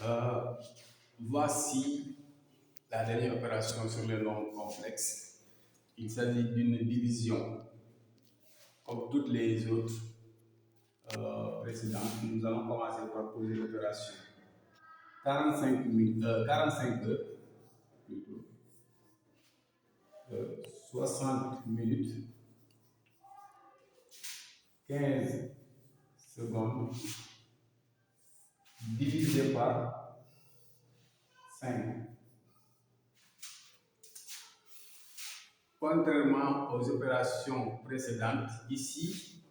Euh, Voici la dernière opération sur le nombre complexe. Il s'agit d'une division. Comme toutes les autres précédentes, nous allons commencer par poser l'opération. 45 heures, plutôt, 60 minutes, 15 secondes, divisé par 5. Contrairement aux opérations précédentes, ici,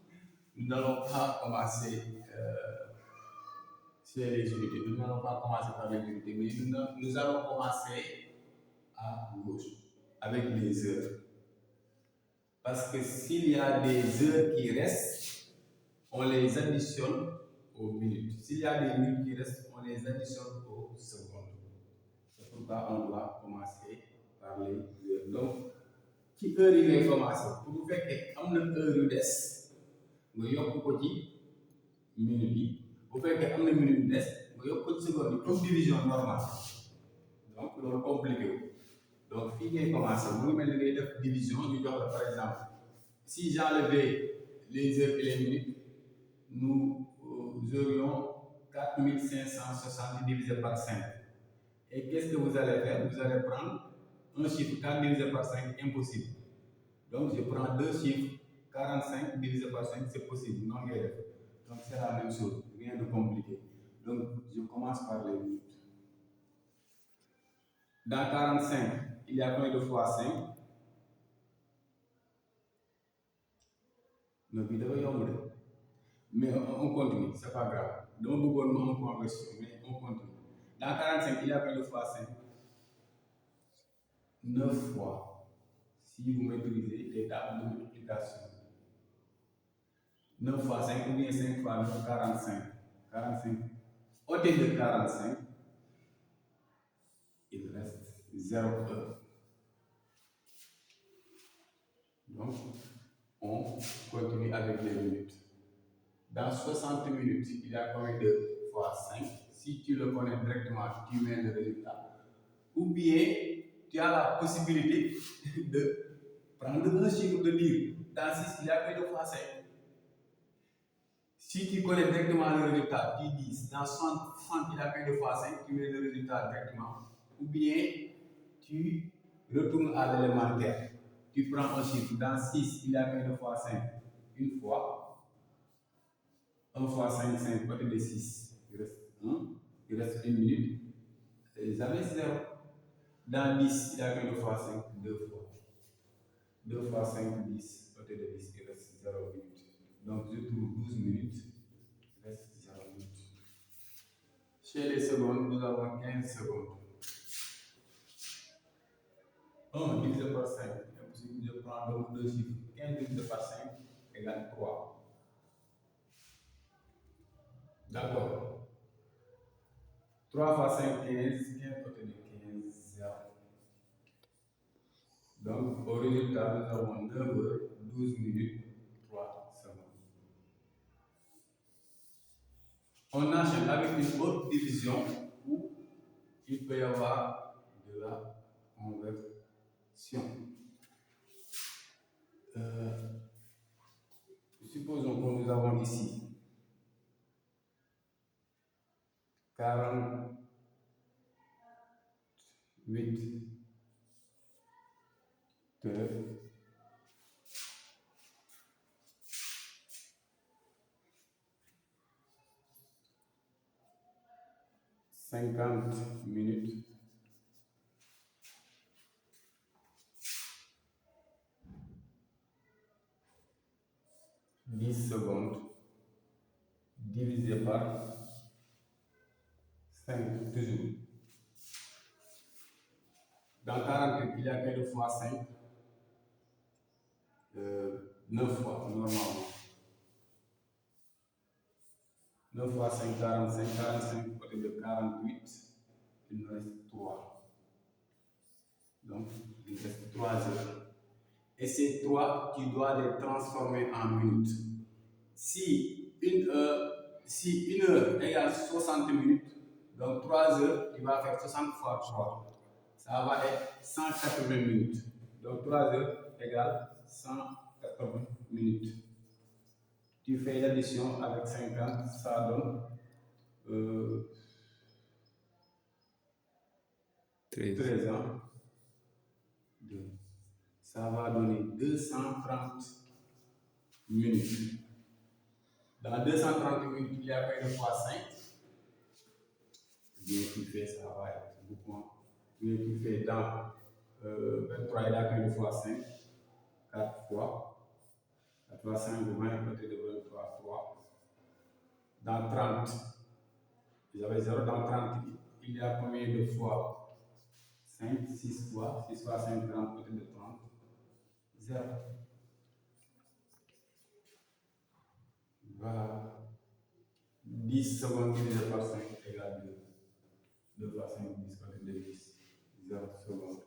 nous n'allons pas commencer sur les unités. Nous n'allons pas commencer par les unités, mais nous allons commencer à gauche avec les heures. Parce que s'il y a des heures qui restent, on les additionne aux minutes. S'il y a des minutes qui restent, on les additionne aux secondes. C'est pourquoi on doit commencer par les heures. Donc, ci heure yi ngay commencé bu fekkee am na heure yu des nga yokk ko ci minute yi bu fekkee am na minute yu des nga yokk ko ci seconde yi comme division normale donc loolu compliqué wu donc fii ngay commencé mu ngi mel ni ngay def division ñu jox la par exemple si j'enlevais les heures et les minutes nous aurions 4560 divisé par 5 et qu'est-ce que vous allez faire? Vous allez prendre un chiffre 4 divisé par 5, impossible. Donc je prends deux chiffres, 45 divisé par 5, c'est possible, non guère. Donc c'est la même chose, rien de compliqué. Donc je commence par les minutes. Dans 45, il y a combien de fois 5? Non, mais on continue, c'est pas grave. Donc nous avons une conversion, mais on continue. Dans 45, il y a combien de fois 5? 9 fois. Si vous maîtrisez les tables de multiplication. 9 fois 5 ou bien 5 fois 9, 45. 45. Ôtez de 45, il reste 0 heure. Donc, on continue avec les minutes. Dans 60 minutes, il y a combien de fois 5? Si tu le connais directement, tu mets le résultat. Ou bien, tu as la possibilité de prendre un chiffre de dire. Dans 6, il y a combien de fois 5? Si tu connais directement le résultat, tu dis dans 60, il y a combien de fois 5, tu mets le résultat directement. Ou bien, tu retournes à l'élémentaire. Tu prends un chiffre. Dans 6, il y a combien de fois 5? Une fois. 1 fois 5, 5, côté de 6. Il reste 1. Il reste 1 minute. Et j'avais 0. Dans 10, il y a combien de fois 5? 2 fois. 2 fois 5, 10. Côté de 10, il reste 0 minute. Donc je trouve 12 minutes. Il reste 0 minutes. Chez les secondes, nous avons 15 secondes. 1 divisé par 5. Je prends donc deux chiffres. 15 divisé par 5 égale 3. D'accord. 3 fois 5, 15. 15 côté de 15, 0. Donc, au résultat, nous avons 9 heures, 12 minutes, 3 secondes. On enchaîne avec une autre division où il peut y avoir de la conversion. Supposons que nous avons ici 48 heures 50 minutes 10 secondes divisé par 5 toujours. Dans 48, il y a combien de fois 5? 9 fois, normalement. 9 fois 5, 45. 45 côté de 48, il nous reste 3. Donc, il reste 3 heures. Et ces 3, tu dois les transformer en minutes. Si une heure égale 60 minutes, donc 3 heures, il va faire 60 fois 3. Ça va être 180 minutes. Donc 3 heures égale 180 minutes. Tu fais l'addition avec 50, ça donne 13 ans. Ça va donner 230 minutes. Dans 230 minutes, il y a combien de fois 5? Bien, tu fais ça, va être beaucoup moins. Bien, tu fais dans 23, il y a combien de fois 5? 4 fois. 4 fois 5, 20, à côté de 23, 3. Dans 30, vous avez 0 dans 30, il y a combien de fois 5, 6 fois. 6 fois 5, 30, côté de 30. 0. Voilà. 10 secondes divisé par 5 égale 2. 2 fois 5, 10 côté de 10. 0 secondes.